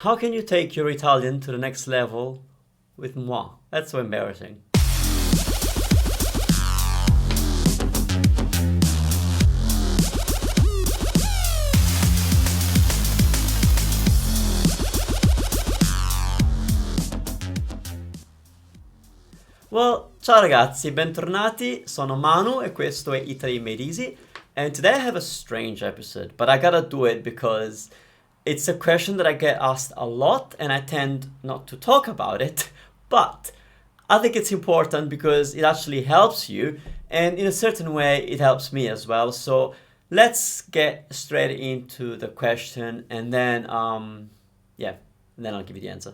How can you take your Italian to the next level with moi? That's so embarrassing. Well, ciao ragazzi, bentornati. Sono Manu e questo è Italy Made Easy. And today I have a strange episode, but I gotta do it because it's a question that I get asked a lot and I tend not to talk about it. But I think it's important because it actually helps you, and in a certain way, it helps me as well. So let's get straight into the question, and then, and then I'll give you the answer.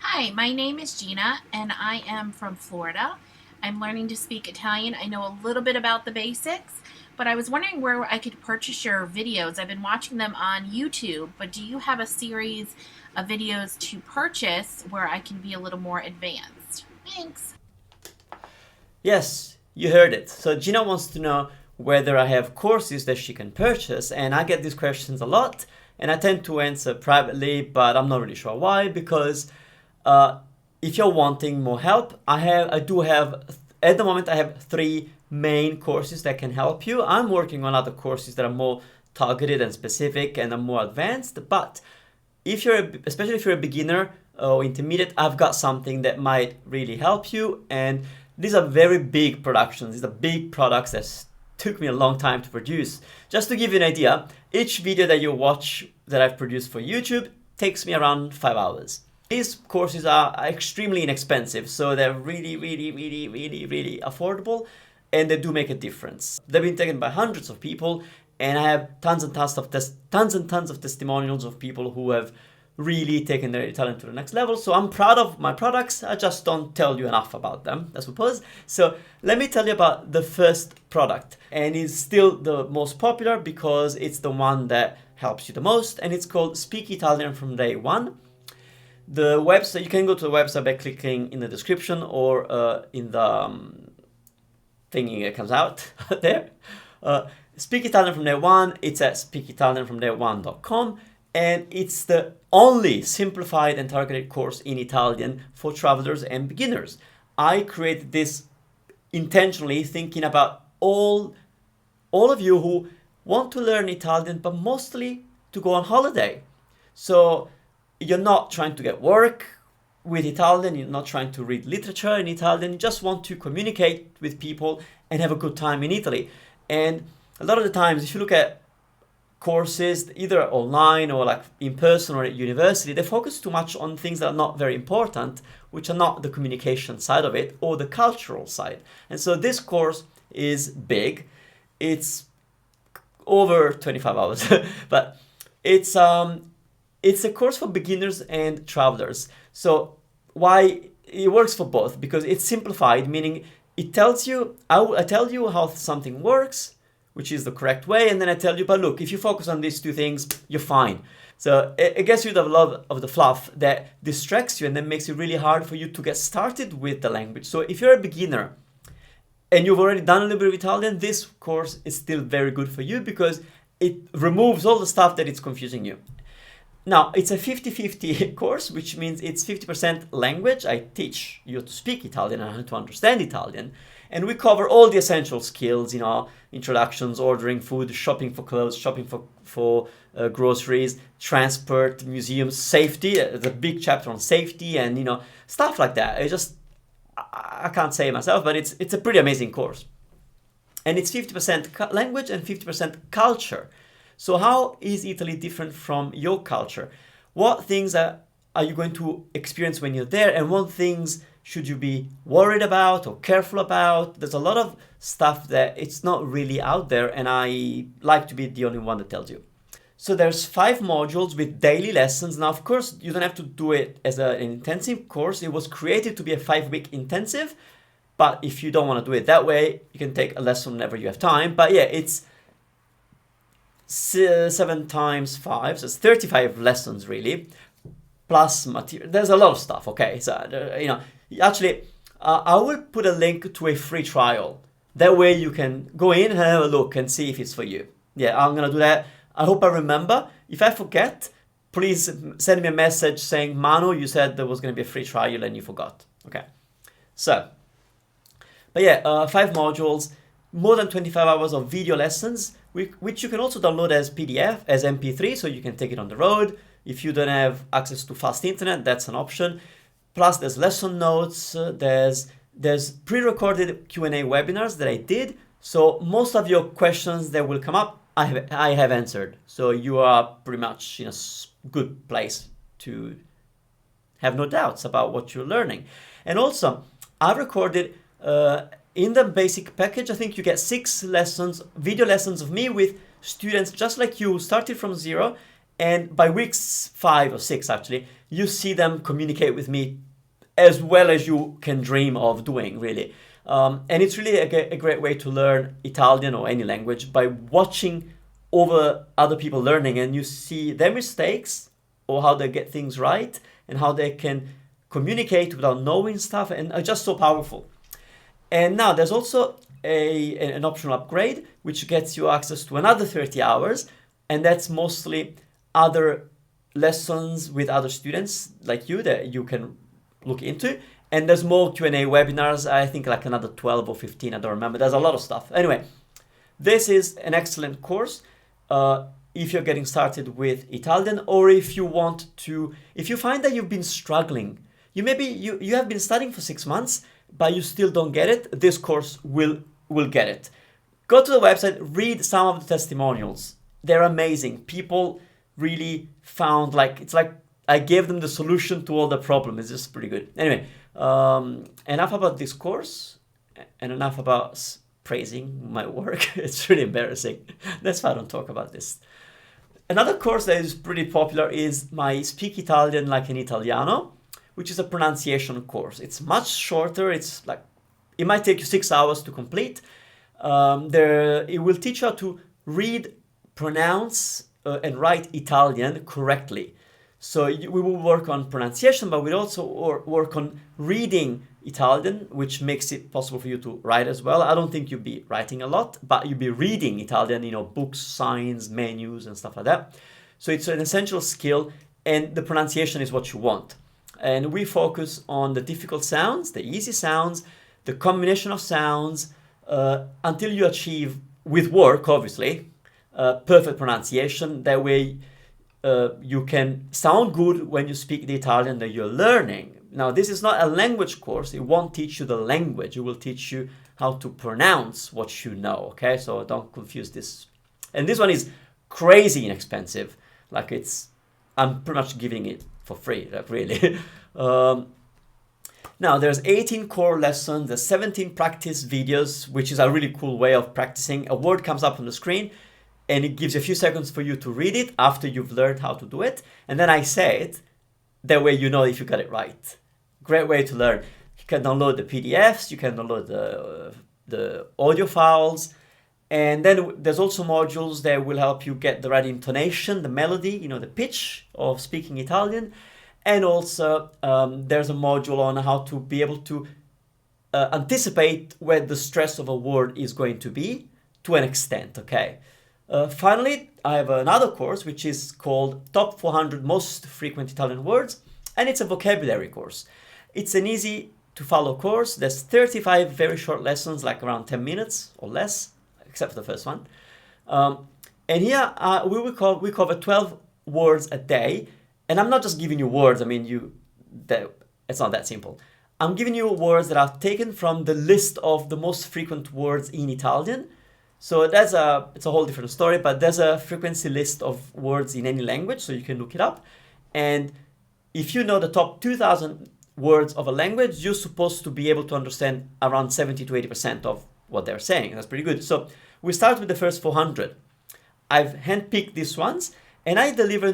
Hi, my name is Gina, and I am from Florida. I'm learning to speak Italian. I know a little bit about the basics, but I was wondering where I could purchase your videos. I've been watching them on YouTube, but do you have a series of videos to purchase where I can be a little more advanced? Thanks. Yes, you heard it. So Gina wants to know whether I have courses that she can purchase, and I get these questions a lot, and I tend to answer privately, but I'm not really sure why, because if you're wanting more help, I do have, at the moment, I have 3 main courses that can help you. I'm working on other courses that are more targeted and specific and are more advanced, but especially if you're a beginner or intermediate, I've got something that might really help you. And these are very big productions. These are big products that took me a long time to produce. Just to give you an idea, each video that you watch that I've produced for YouTube takes me around 5 hours. These courses are extremely inexpensive, so they're really, really, really, really, really affordable, and they do make a difference. They've been taken by hundreds of people, and I have tons and tons of testimonials of people who have really taken their Italian to the next level. So I'm proud of my products. I just don't tell you enough about them, I suppose. So let me tell you about the first product, and it's still the most popular because it's the one that helps you the most, and it's called Speak Italian from Day One. The website, you can go to the website by clicking in the description or in the thingy that comes out there. Speak Italian from Day One, it's at speakitalianfromday1.com, and it's the only simplified and targeted course in Italian for travelers and beginners. I created this intentionally thinking about all of you who want to learn Italian, but mostly to go on holiday. So you're not trying to get work with Italian, you're not trying to read literature in Italian, you just want to communicate with people and have a good time in Italy. And a lot of the times, if you look at courses, either online or like in person or at university, they focus too much on things that are not very important, which are not the communication side of it or the cultural side. And so this course is big. It's over 25 hours, but it's a course for beginners and travelers. So why it works for both? Because it's simplified, meaning it tells you, I tell you how something works, which is the correct way, and then I tell you, but look, if you focus on these 2 things, you're fine. So it gets rid of a lot of the fluff that distracts you and then makes it really hard for you to get started with the language. So if you're a beginner and you've already done a little bit of Italian, this course is still very good for you because it removes all the stuff that is confusing you. Now, it's a 50-50 course, which means it's 50% language. I teach you to speak Italian and how to understand Italian. And we cover all the essential skills, introductions, ordering food, shopping for clothes, shopping for groceries, transport, museums, safety. There's a big chapter on safety and, stuff like that. I can't say it myself, but it's a pretty amazing course. And it's 50% language and 50% culture. So how is Italy different from your culture? What things are you going to experience when you're there? And what things should you be worried about or careful about? There's a lot of stuff that it's not really out there, and I like to be the only one that tells you. So there's 5 modules with daily lessons. Now, of course, you don't have to do it as an intensive course. It was created to be a 5-week intensive, but if you don't want to do it that way, you can take a lesson whenever you have time. But yeah, it's 7 times 5, so it's 35 lessons really, plus material. There's a lot of stuff, okay? So, actually, I will put a link to a free trial. That way you can go in and have a look and see if it's for you. Yeah, I'm gonna do that. I hope I remember. If I forget, please send me a message saying, Manu, you said there was going to be a free trial and you forgot. Okay. So, but yeah, 5 modules, more than 25 hours of video lessons, which you can also download as PDF, as MP3, so you can take it on the road. If you don't have access to fast internet, that's an option. Plus, there's lesson notes, there's pre-recorded Q&A webinars that I did. So most of your questions that will come up, I have answered. So you are pretty much in a good place to have no doubts about what you're learning. And also, I've recorded in the basic package, I think you get 6 lessons, video lessons of me with students just like you, started from 0. And by weeks 5 or 6, actually, you see them communicate with me as well as you can dream of doing, really. And it's really a great way to learn Italian or any language by watching over other people learning, and you see their mistakes or how they get things right and how they can communicate without knowing stuff, and are just so powerful. And now there's also an optional upgrade which gets you access to another 30 hours, and that's mostly other lessons with other students like you that you can look into. And there's more Q&A webinars, I think like another 12 or 15, I don't remember. There's a lot of stuff. Anyway, this is an excellent course if you're getting started with Italian, or if you find that you've been struggling. You have been studying for 6 months, but you still don't get it. This course will get it. Go to the website, read some of the testimonials. They're amazing. People really found it's like I gave them the solution to all the problems. It's just pretty good. Anyway, enough about this course and enough about praising my work. It's really embarrassing. That's why I don't talk about this. Another course that is pretty popular is my Speak Italian Like an Italiano, which is a pronunciation course. It's much shorter. It might take you 6 hours to complete. It will teach you how to read, pronounce, and write Italian correctly. So we will work on pronunciation, but we'll also work on reading Italian, which makes it possible for you to write as well. I don't think you'll be writing a lot, but you'll be reading Italian, books, signs, menus, and stuff like that. So it's an essential skill, and the pronunciation is what you want. And we focus on the difficult sounds, the easy sounds, the combination of sounds, until you achieve, with work, obviously, perfect pronunciation. That way, you can sound good when you speak the Italian that you're learning. Now, this is not a language course. It won't teach you the language. It will teach you how to pronounce what you know, okay? So don't confuse this. And this one is crazy inexpensive. I'm pretty much giving it for free, really. Now, there's 18 core lessons, there's 17 practice videos, which is a really cool way of practicing. A word comes up on the screen, and it gives you a few seconds for you to read it after you've learned how to do it. And then I say it. That way you know if you got it right. Great way to learn. You can download the PDFs, you can download the audio files. And then there's also modules that will help you get the right intonation, the melody, the pitch of speaking Italian. And also there's a module on how to be able to anticipate where the stress of a word is going to be to an extent, okay? Finally, I have another course which is called Top 400 Most Frequent Italian Words, and it's a vocabulary course. It's an easy to follow course. There's 35 very short lessons, like around 10 minutes or less, except for the first one. And here we cover 12 words a day, and I'm not just giving you words. I mean, it's not that simple. I'm giving you words that are taken from the list of the most frequent words in Italian. So it's a whole different story, but there's a frequency list of words in any language, so you can look it up. And if you know the top 2,000 words of a language, you're supposed to be able to understand around 70 to 80% of what they're saying. That's pretty good. So we start with the first 400. I've handpicked these ones, and I deliver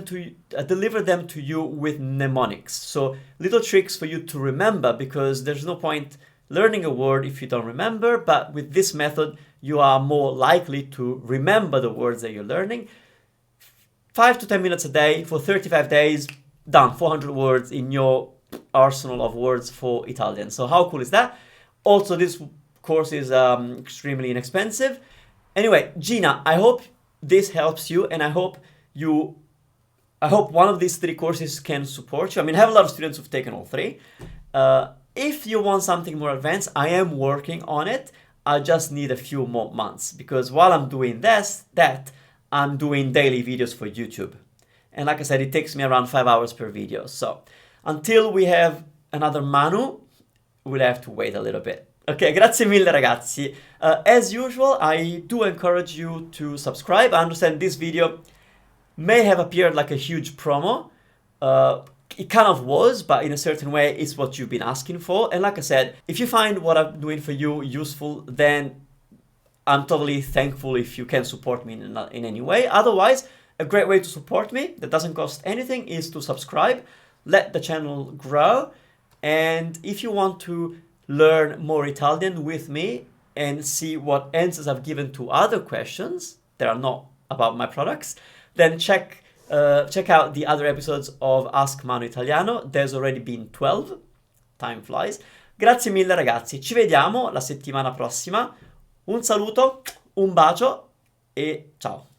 them to you with mnemonics. So little tricks for you to remember, because there's no point learning a word if you don't remember, but with this method, you are more likely to remember the words that you're learning. 5 to 10 minutes a day for 35 days, done, 400 words in your arsenal of words for Italian. So how cool is that? Also, this course is extremely inexpensive. Anyway, Gina, I hope this helps you, and I hope you I hope one of these 3 courses can support you. I mean, I have a lot of students who've taken all 3. If you want something more advanced, I am working on it. I just need a few more months, because while I'm doing that, I'm doing daily videos for YouTube. And like I said, it takes me around 5 hours per video. So until we have another Manu, we'll have to wait a little bit. Ok, grazie mille ragazzi. As usual, I do encourage you to subscribe. I understand this video may have appeared like a huge promo. It kind of was, but in a certain way, it's what you've been asking for. And like I said, if you find what I'm doing for you useful, then I'm totally thankful if you can support me in any way. Otherwise, a great way to support me that doesn't cost anything is to subscribe, let the channel grow. And if you want to learn more Italian with me and see what answers I've given to other questions that are not about my products, then check out the other episodes of Ask Manu Italiano. There's already been 12. Time flies. Grazie mille ragazzi. Ci vediamo la settimana prossima. Un saluto, un bacio e ciao.